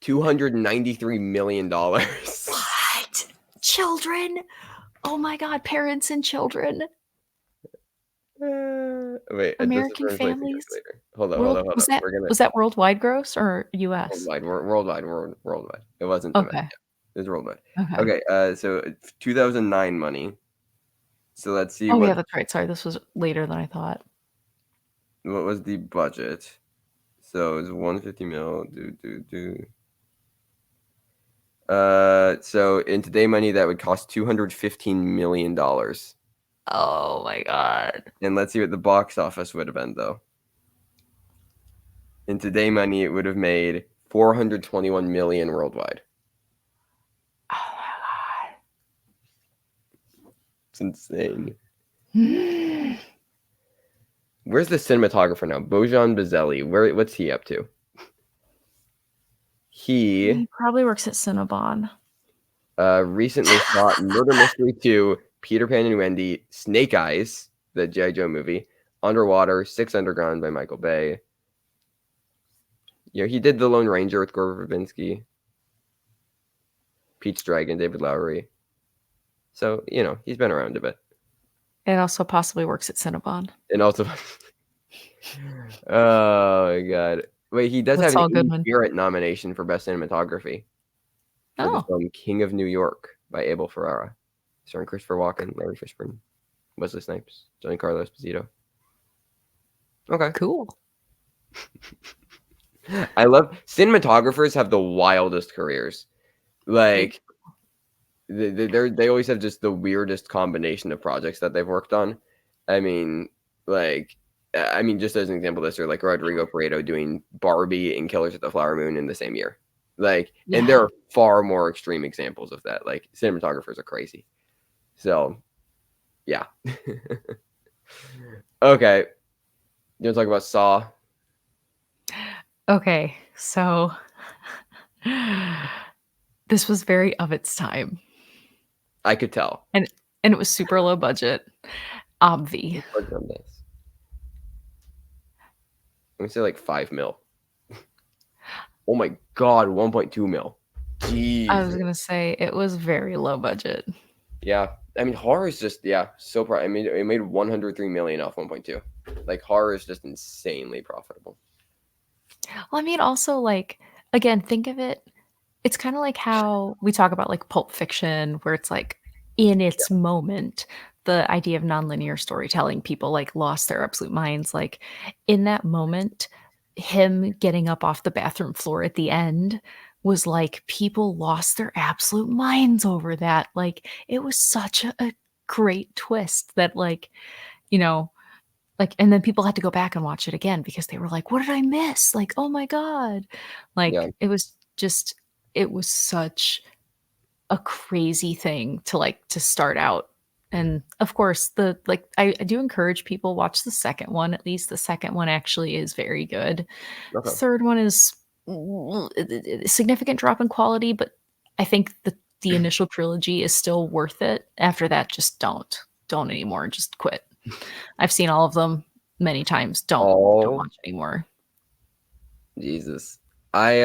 $293 million. What? Children? Oh my God. Parents and children. Wait, American families. Hold on. Was that worldwide gross or US? Worldwide. It wasn't. Okay. It was worldwide. Okay. Okay. So 2009 money. So let's see. Oh yeah, that's right. Sorry, this was later than I thought. What was the budget? So it was 150 mil. So in today money, that would cost $215 million. Oh my God. And let's see what the box office would have been, though. In today money, it would have made 421 million worldwide. Oh my God. It's insane. Where's the cinematographer now? Bojan Bazelli. What's he up to? He probably works at Cinnabon. Recently shot Murder Mystery 2, Peter Pan and Wendy, Snake Eyes, the G.I. Joe movie, Underwater, Six Underground by Michael Bay. He did The Lone Ranger with Gore Verbinski, Pete's Dragon, David Lowery. So, he's been around a bit. And also possibly works at Cinnabon. And also, oh my God. Wait, he does have an Emmy Spirit nomination for Best Cinematography for the film King of New York by Abel Ferrara, starring Christopher Walken, Larry Fishburne, Wesley Snipes, Giancarlo Esposito. Okay. Cool. I love cinematographers have the wildest careers. Like they always have just the weirdest combination of projects that they've worked on. I mean, just as an example, this or like Rodrigo Prieto doing Barbie and Killers of the Flower Moon in the same year. And there are far more extreme examples of that. Like cinematographers are crazy. So, yeah. Okay. You want to talk about Saw? Okay, so this was very of its time. I could tell. And it was super low budget. Obvi. I'm gonna say like 5 mil. Oh my God, 1.2 mil. Jeez. I was gonna say it was very low budget. Yeah, I mean horror is just so it made 103 million off 1.2. Like horror is just insanely profitable. Well, I mean, also like again, think of it. It's kind of like how we talk about like Pulp Fiction, where it's like in its moment. the idea of nonlinear storytelling, people like lost their absolute minds. Like in that moment, him getting up off the bathroom floor at the end was like people lost their absolute minds over that. Like it was such a great twist that you know, and then people had to go back and watch it again because they were like, "What did I miss?" Like, "Oh my god." Yeah. It was such a crazy thing to start out. And of course, I do encourage people watch the second one. At least the second one actually is very good. Okay. Third one is a significant drop in quality, but I think the initial trilogy is still worth it. After that, just don't anymore. Just quit. I've seen all of them many times. Don't Oh, watch anymore. Jesus. I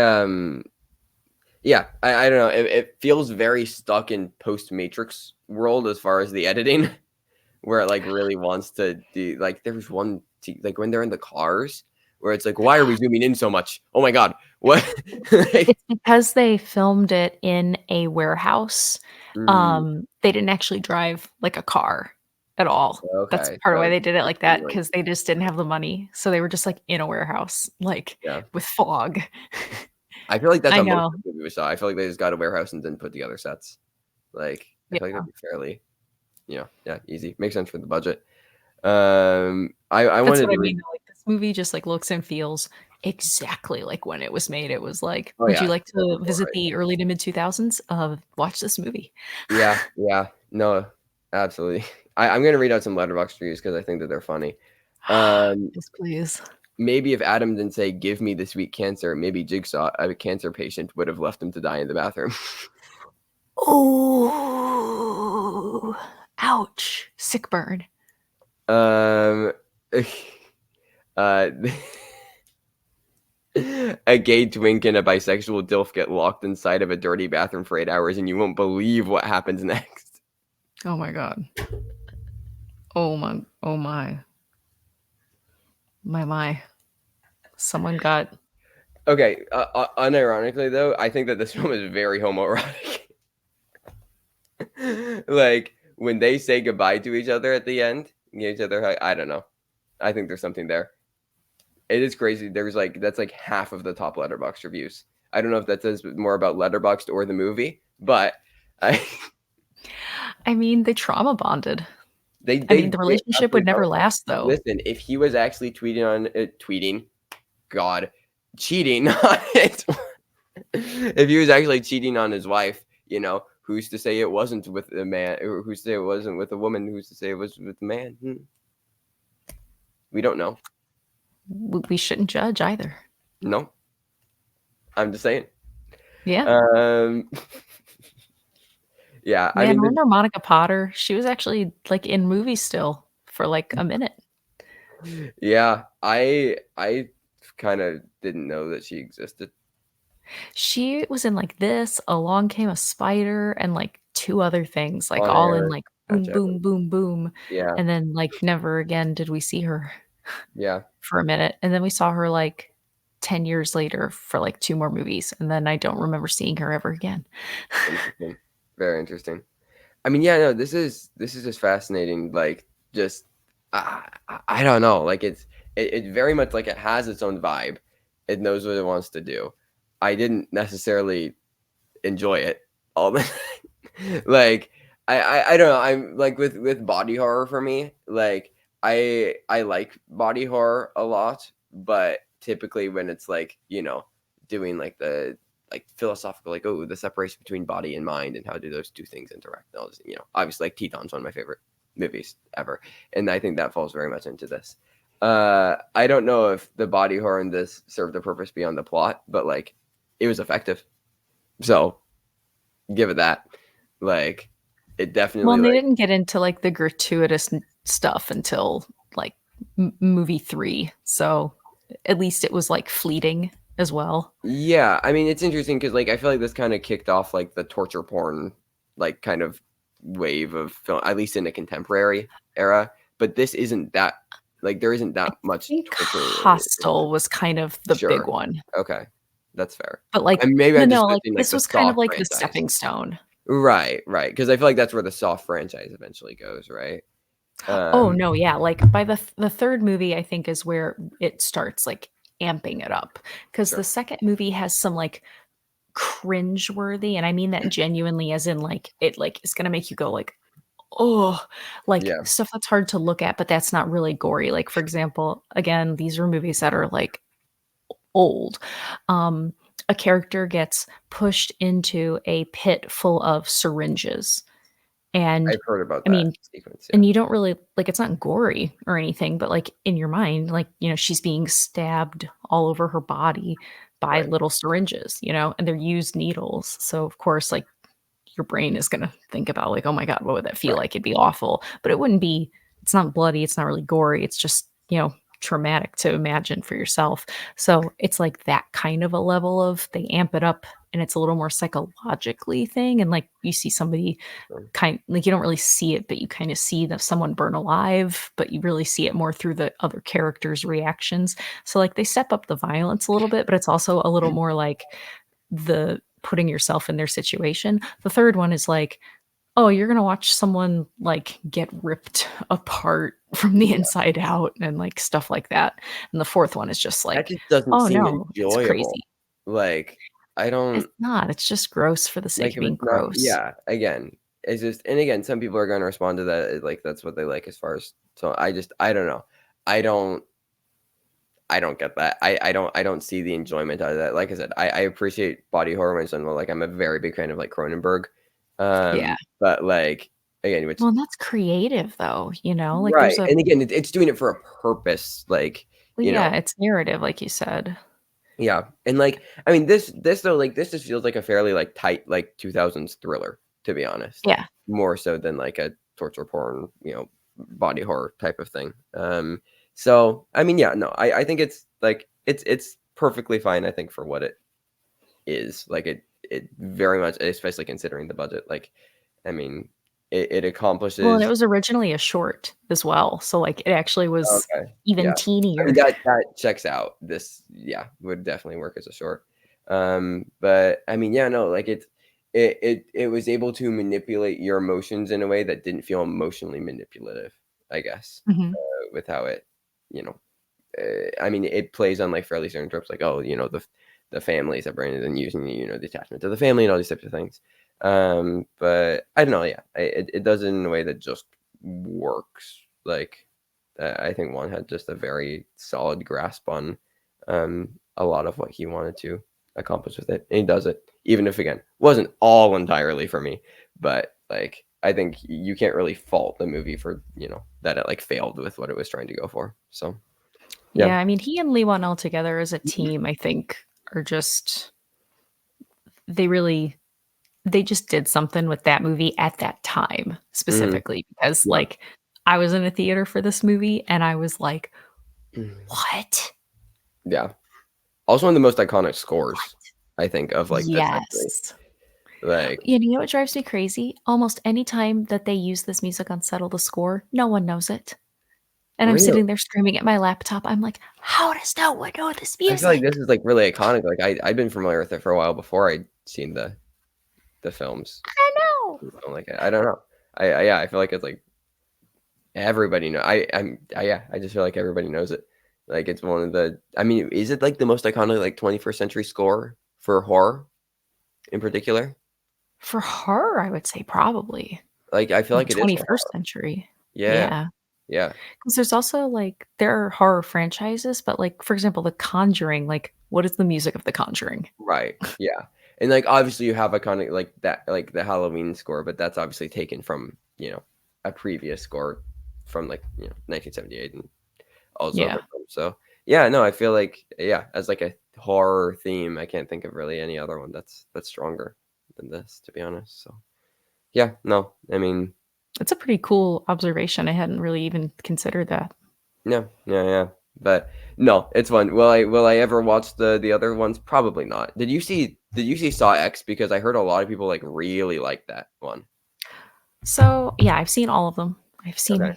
yeah, I don't know. It feels very stuck in post Matrix world as far as the editing, where it like really wants to do like there's one like when they're in the cars where it's like, why are we zooming in so much? Oh my god, what? Like, It's because they filmed it in a warehouse. mm, They didn't actually drive, like, a car at all. That's okay, part of so why they did it it's like that, like because they just didn't have the money, so they were just, like, in a warehouse, yeah. with fog. I feel like that's I how most know. of the movie we saw. I feel like they just got a warehouse and then put together sets. Like I feel like Yeah. that'd be fairly, yeah, easy. Makes sense for the budget. I That's wanted what I to read. mean, though, this movie just, looks and feels exactly like when it was made. It was like, Oh "Would you yeah, like no, to for sure, visit right? the early to mid-2000s? Watch this movie." Yeah, no, absolutely. I'm gonna read out some letterbox reviews because I think that they're funny. Um, Yes, please. maybe if Adam didn't say "Give me the sweet cancer," maybe Jigsaw, a cancer patient, would have left him to die in the bathroom. Oh, ouch. Sick burn. um, uh, a gay twink and a bisexual dilf get locked inside of a dirty bathroom for 8 hours, and you won't believe what happens next. Oh my god. Oh my. Oh my. My. Someone got. Okay, unironically though, I think that this film is very homoerotic. Like when they say goodbye to each other at the end, give each other a hug, I don't know. I think there's something there. It is crazy. There's like that's like half of the top Letterboxd reviews. I don't know if that says more about Letterboxd or the movie, but I I mean, they trauma bonded. I mean, they the relationship would absolutely never don't. last though. Listen, if he was actually tweeting, God, cheating on it. If he was actually cheating on his wife, who's to say it wasn't with a man? Or who's to say it wasn't with a woman? Who's to say it was with a man? We don't know. We shouldn't judge either. No, I'm just saying. Yeah. Um, yeah, I Man, mean, remember Monica Potter? She was actually in movies still for a minute. yeah, I kind of didn't know that she existed. She was in this, Along Came a Spider, and two other things, On all in air. boom, Gotcha. boom, boom, boom. Yeah, And then never again did we see her yeah, for a minute. And then we saw her 10 years later for two more movies. And then I don't remember seeing her ever again. interesting. Very interesting. I mean, yeah, no, this is just fascinating. Like, just I don't know. Like, it very much like it has its own vibe. It knows what it wants to do. I didn't necessarily enjoy it all the like I don't know. I'm like with body horror for me. Like I like body horror a lot, but typically when it's doing the philosophical the separation between body and mind and how do those two things interact. And all this, obviously like Teton's one of my favorite movies ever, and I think that falls very much into this. I don't know if the body horror in this served a purpose beyond the plot, but it was effective. So give it that. Like it Well, definitely and they didn't get into the gratuitous stuff until movie 3. So at least it was fleeting as well. yeah. I mean, it's interesting because I feel like this kind of kicked off the torture porn kind of wave of film, at least in the contemporary era. But this isn't that there isn't I that much think torture. Hostel was kind of the big Sure. one. Okay, that's fair. But And maybe no, I'm just no, missing this the was kind of soft the franchise. stepping stone. Right. Because I feel like that's where the soft franchise eventually goes, right? Oh, Um, no, yeah, like, by the 3rd movie, I think, is where it starts, like, amping it up, because the sure. 2nd movie has some, like, cringe-worthy, and I mean that genuinely as in, like, it, like, is gonna make you go, like, oh, like, Yeah, stuff that's hard to look at, but that's not really gory, like, for example, again, these are movies that are, like, old. Um, a character gets pushed into a pit full of syringes, and, I've heard about I that mean, sequence. Yeah, and you don't really like, it's not gory or anything, but, like, in your mind, like, she's being stabbed all over her body by right, little syringes, and they're used needles, so, of course, like, your brain is gonna think about, like, "Oh my god, what would that feel right, like?" It'd be awful, but it wouldn't be it's not bloody, it's not really gory, it's just, traumatic to imagine for yourself. So, it's like that kind of a level of they amp it up, and it's a little more psychologically thing, and, like, you see somebody sure. you don't really see it, but you kinda see that someone burn alive, but you really see it more through the other characters' reactions. So, like, they step up the violence a little bit, but it's also a little more like the putting yourself in their situation. The 3rd one is like, "Oh, you're gonna watch someone, like, get ripped apart from the Yeah, inside out," and, like, stuff like that. And the 4th one is just that like, just doesn't "Oh, seem no, it's enjoyable. crazy." Like, I It's don't not, it's just gross for the sake like of if being it's not. gross. Yeah, again, it's just, and again, some people are gonna respond to that, like, that's what they like as far as, so I don't know. I don't I don't get that. I don't see the enjoyment out of that. Like I said, I appreciate body horror in general. Like, I'm a very big fan of, like, Cronenberg. Yeah. But, like, again, which Well, and that's creative though, like, right, there's a and again, it's doing it for a purpose, like, well, you know. yeah, it's narrative, like you said. Yeah, and, like, I mean, this though, like, this just feels like a fairly, like, tight, like, 2000s thriller, to be honest, Yeah. more so than, like, a torture porn, body horror type of thing. So, I mean, yeah, no, I think it's, like, it's perfectly fine, I think, for what it is. Like, it very much, especially considering the budget, like, I mean, it Well, and it accomplishes. was originally a short as well, so, like, it actually was Okay, even yeah. I mean, teenier. that checks out. This, yeah, would definitely work as a short. But, I mean, yeah, no, like, it was able to manipulate your emotions in a way that didn't feel emotionally manipulative, I guess, Mhm. with how it, you know, I mean, it plays on, like, fairly certain tropes, like, oh, the family separated and using, the attachment to the family and all these types of things. But I don't know, yeah, it does it in a way that just works. Like, I think Juan had just a very solid grasp on, a lot of what he wanted to accomplish with it, and he does it, even if, again, wasn't all entirely for me, but, like, I think you can't really fault the movie for, that it, like, failed with what it was trying to go for. So, yeah. Yeah, I mean, he and Lee Wanell together as a team, I think, are just they really they just did something with that movie at that time, Mhm. specifically, because, Yeah. like, I was in a theater for this movie, and I was like, Mhm. "What? Yeah. Also one of the most iconic scores, What?" I think, of, like, this century. Yes. Like, And you know what drives me crazy? Almost any time that they use this music on Settle the Score, no one knows it. And I'm really, sitting there screaming at my laptop, I'm like, "How does no one know this I feel like this music?" is, like, really iconic. Like, I'd been familiar with it for a while before I'd seen the films. I know. Something like I don't know. Yeah, I feel like it's, like, everybody know yeah, I just feel like everybody knows it. Like, it's one of the, I mean, is it, like, the most iconic, like, 21st century score for horror in particular? For horror, I would say probably. Like, I feel Like like it is for 21st horror. century. Yeah. Yeah. Yeah. 'Cause there's also, like there are horror franchises, but, like, for example, The Conjuring, like, what is the music of The Conjuring? Right, yeah, and, like, obviously, you have iconic, like, that, like, the Halloween score, but that's obviously taken from, a previous score from, like, 1978 and all those Yeah. other films, so, yeah, no, I feel like, yeah, as, like, a horror theme, I can't think of really any other one that's stronger than this, to be honest, so, yeah, no, I mean, It's a pretty cool observation, I hadn't really even considered that. yeah, yeah, yeah, but, no, it's fun. Will I ever watch the other ones? Probably not. Did you see Saw X? Because I heard a lot of people, like, really like that one. So, yeah, I've seen all of them. I've Okay. seen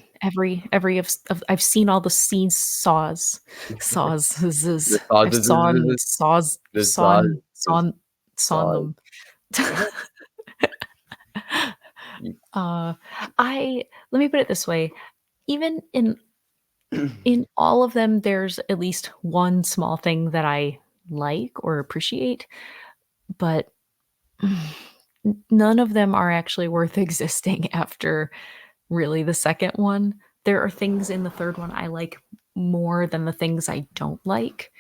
every of I've seen all the scenes The I've sauces, the sauce, the sawn sauce. them. You Uh, I let me put it this way, even in all of them, there's at least one small thing that I like or appreciate, but none of them are actually worth existing after really the second one. There are things in the third one I like more than the things I don't like,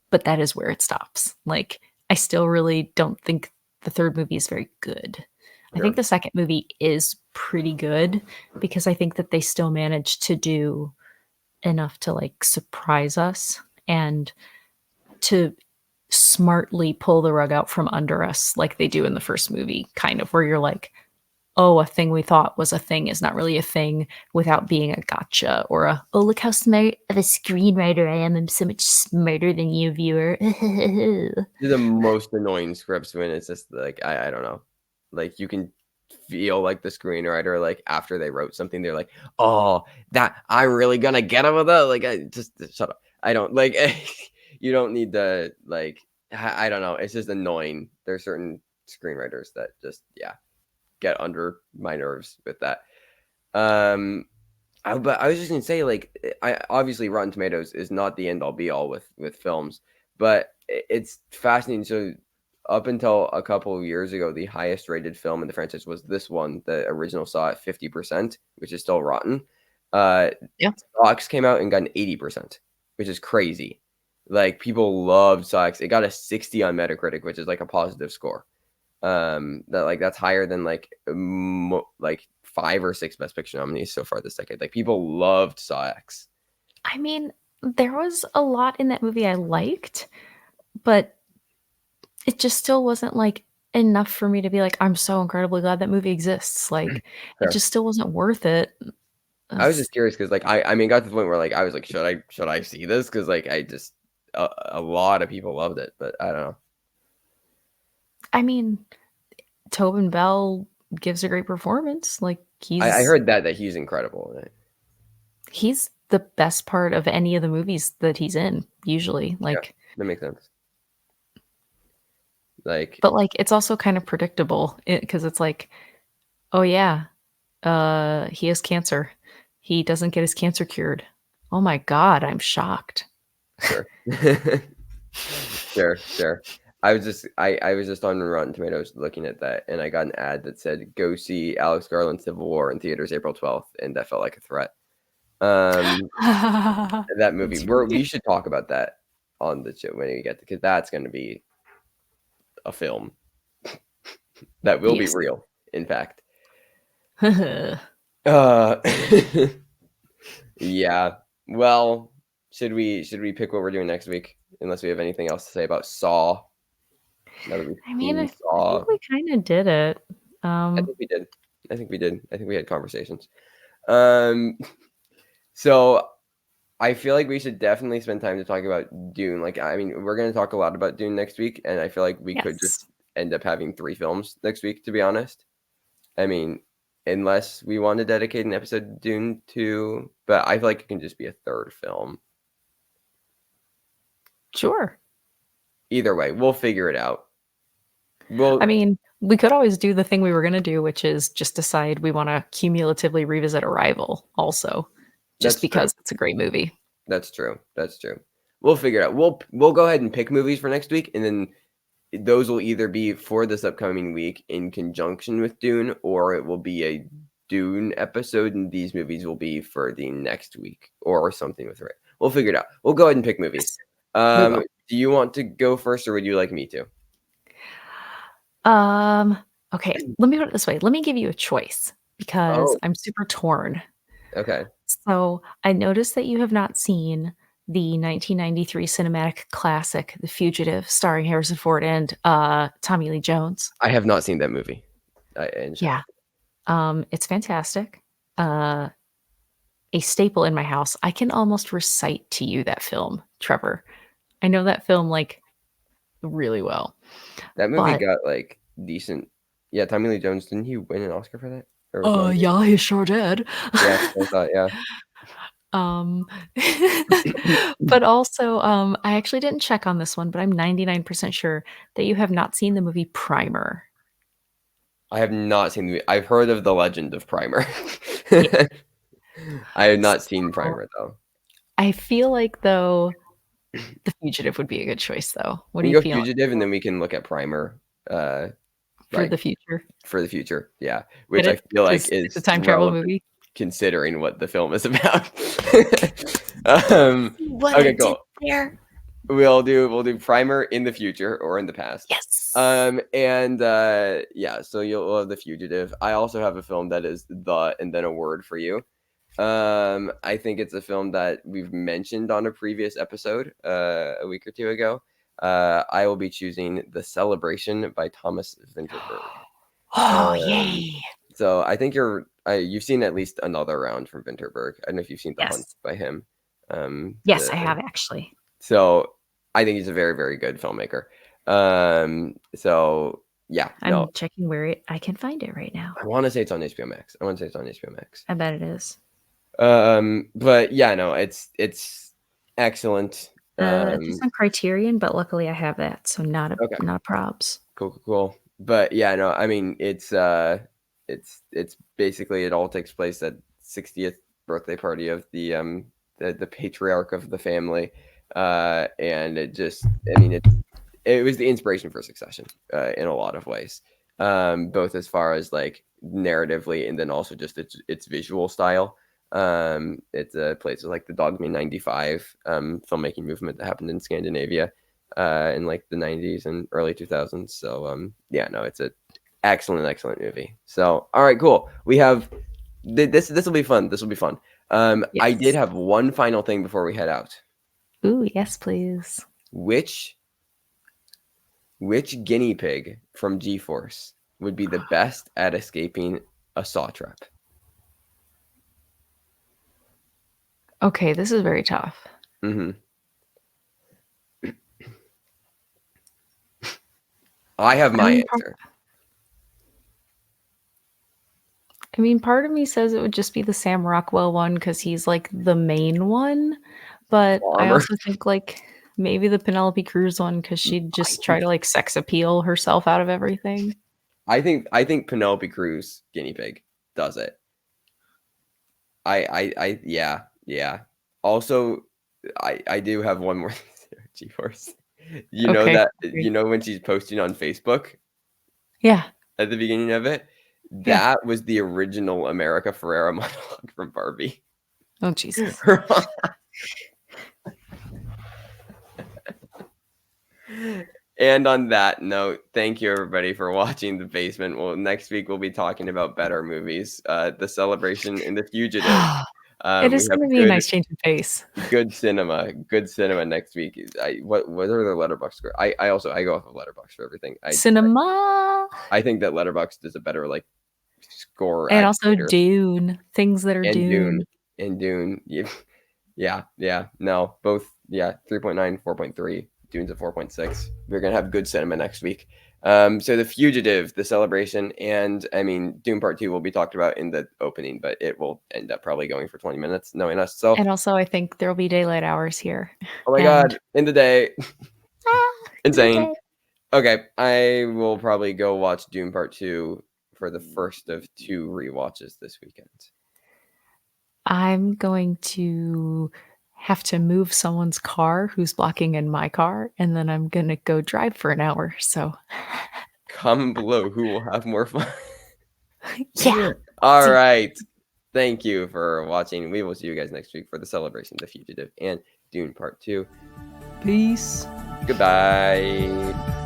but that is where it stops. Like, I still really don't think the third movie is very good. I think Sure. the second movie is pretty good because I think that they still managed to do enough to like surprise us and to smartly pull the rug out from under us like they do in the first movie, kind of where you're like, oh, a thing we thought was a thing is not really a thing without being a gotcha or a, oh, look how smart of a screenwriter I am. I'm so much smarter than you, viewer. They're the most annoying scripts when it's just like I don't know. Like you can feel like the screenwriter, like after they wrote something, they're like, "Oh, that I'm really gonna get him with that." Like, I just shut up. I don't like. You don't need to like. I don't know. It's just annoying. There's certain screenwriters that just get under my nerves with that. But I was just gonna say, like, I obviously Rotten Tomatoes is not the end all be all with films, but it's fascinating. So up until a couple of years ago, the highest rated film in the franchise was this one. The original saw at 50%, which is still rotten. Uh, Yeah. Sox came out and got an 80%, which is crazy. Like people loved Sox. It got a 60 on Metacritic, which is like a positive score. That's higher than like 5 or 6 Best Picture nominees so far this decade. Like people loved Saw X. I mean, there was a lot in that movie I liked, but it just still wasn't like enough for me to be like, I'm so incredibly glad that movie exists. Like, it Fair. just still wasn't worth it. I was It's- just curious because like I mean got to the point where like I was like should I see this because like I just a lot of people loved it, but I don't know. I mean, Tobin Bell gives a great performance. Like, I heard that he's incredible in it. he's the best part of any of the movies that he's in, usually. Yeah, Like, that makes sense. Like but like it's also kind of predictable because it's like, oh yeah, he has cancer. He doesn't get his cancer cured. Oh my god, I'm shocked. sure. Sure. I was just on Rotten Tomatoes looking at that, and I got an ad that said, "Go see Alex Garland's Civil War in theaters April 12th," and that felt like a threat. Um, that movie, It's we should talk about that on the show when we get to, because that's going to be a film that will be yes. real. In fact, uh, yeah. Well, should we pick what we're doing next week? Unless we have anything else to say about Saw. Now that we've I mean, seen I Saw. think we kind of did it. I think we did. I think we did. I think we had conversations. Um, so I feel like we should definitely spend time to talk about Dune. Like, I mean, we're going to talk a lot about Dune next week, and I feel like we could just Yes. end up having 3 films next week, to be honest. I mean, unless we want to dedicate an episode to Dune to, but I feel like it can just be a third film. Sure. Either way, we'll figure it out. I Well, mean, we could always do the thing we were going to do, which is just decide we want to cumulatively revisit Arrival also, just that's true. because it's a great movie. That's true. That's true. We'll figure it out. We'll go ahead and pick movies for next week, and then those will either be for this upcoming week in conjunction with Dune, or it will be a Dune episode, and these movies will be for the next week or something with it. We'll figure it out. We'll go ahead and pick movies. Yes, we will. Do you want to go first, or would you like me to? Um, okay, let me put it this way. Let me give you a choice because Oh, I'm super torn. okay. So I noticed that you have not seen the 1993 cinematic classic, The Fugitive, starring Harrison Ford and Tommy Lee Jones. I have not seen that movie. And Yeah, it's fantastic. Uh, a staple in my house. I can almost recite to you that film, Trevor. I know that film like really well. that movie But got like decent. Yeah, Tommy Lee Jones, didn't he win an Oscar for that? Or was nominated? yeah, he sure did. Yeah, I thought. Yeah. Um, but also, I actually didn't check on this one, but I'm 99% sure that you have not seen the movie Primer. I have not seen the. I've heard of the Legend of Primer. Yeah. I have not seen So, Primer though. I feel like though The Fugitive would be a good choice though. What We are you can go feeling Fugitive, and then we can look at Primer, for like the future? for the future. Yeah, Get which I it? feel like Because it's a is time travel relevant movie. considering what the film is about. um, See what I okay, did cool. there? We'll do Primer in the future or in the past. Yes. And yeah, so you'll love The Fugitive. I also have a film that is the and then a word for you. I think it's a film that we've mentioned on a previous episode a week or two ago. I will be choosing The Celebration by Thomas Vinterberg. Oh, Um, yay. so I think you've seen at least another round from Vinterberg. I don't know if you've seen The Hunt Yes. by him. Yes, I have actually. So I think he's a very, very good filmmaker. So yeah, no, I'm checking where I can find it right now. I want to say it's on HBO Max. I want to say it's on HBO Max. I bet it is. But yeah, no, it's excellent. Just on Criterion, but luckily I have that, so Okay, not a probs. cool. But yeah, no, I mean it's basically it all takes place at 60th birthday party of the patriarch of the family, and I mean it was the inspiration for Succession in a lot of ways, both as far as like narratively and then also just its visual style. It's places like the Dogme 95 filmmaking movement that happened in Scandinavia in like the 90s and early 2000s. So yeah, no, it's a excellent movie. So all right, cool. We have this will be fun. This will be fun. I did Yes. have one final thing before we head out. Ooh, yes, please. Which guinea pig from G-Force would be the best at escaping a saw trap? Okay, this is very tough. Mm-hmm. I have I my mean, answer. part of me says it would just be the Sam Rockwell one because he's like the main one, but I Farmer. also think like maybe the Penelope Cruz one because she'd I just try think to like sex appeal herself out of everything. I think Penelope Cruz guinea pig does it. Yeah. Also, I do have one more G-Force. Okay. When she's posting on Facebook Yeah. at the beginning of it, Yeah. that was the original America Ferrera monologue from Barbie. Oh, Jesus. And on that note, thank you everybody for watching The Basement. Well, next week we'll be talking about better movies, The Celebration and The Fugitive. It We is have going to be a nice change of pace. good cinema next week. What are the Letterboxd score? I go off of Letterboxd for everything. Cinema. I think that Letterboxd is a better like score And also aggregator. Dune. Things that are And Dune. Dune. Yeah. No, both. Yeah, 3.9, 4.3. Dune's at 4.6. We're gonna have good cinema next week. So The Fugitive, The Celebration, and I mean Dune Part 2 will be talked about in the opening, but it will end up probably going for 20 minutes, knowing us. So, And also, I think there'll be daylight hours here. oh my And god, in the day, in the insane. day. Okay, I will probably go watch Dune Part 2 for the first of 2 rewatches this weekend. I'm going to have to move someone's car who's blocking in my car, and then I'm gonna go drive for an hour. So, Comment below who will have more fun. yeah. All See. right. Thank you for watching. We will see you guys next week for The Celebration, The Fugitive, and Dune Part 2. Peace. Goodbye.